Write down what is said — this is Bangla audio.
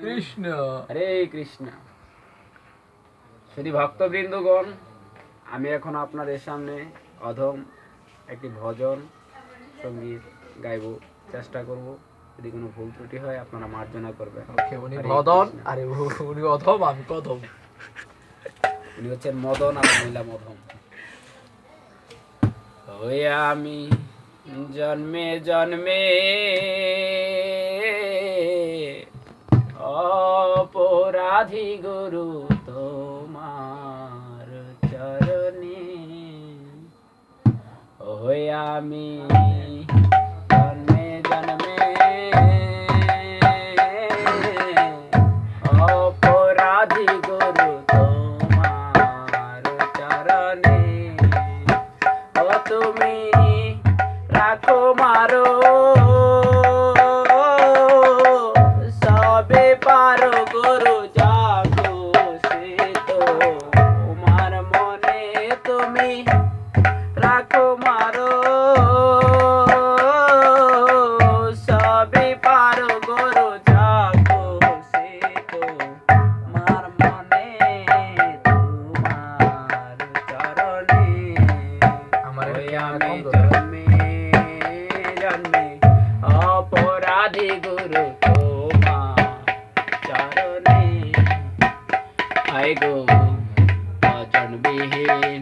কৃষ্ণ হরে কৃষ্ণ। শুধু ভক্তবৃন্দগণ, আমি এখন আপনাদের সামনে অধম একটি ভজন সঙ্গীত গাইব চেষ্টা করব। যদি কোনো ভুল ত্রুটি হয় আপনারা মার্জনা করবেন। উনি মদন আর উনি অধম, আমি কদম। উনি হচ্ছেন মদন আর মহিলা মধম। ওই আমি জন্মে জন্মে অপরাধী গুরু তোমার চরণে। ওই আমি জন্মে জন্মে অপরাধী গুরু তোমার চরণে। ও তুমি রাখো মারো সবে পারো গুরু জাগো সে তো তোমার মনে। তুমি রাখো মারো সবে পারো গুরু জাগো সে তো তোমার মনে। তোমার চরণে আমার ওই আমি জন্মে জন্মে অপরাধী গুরু তোমার চরণে। I go অজন্মবিহীন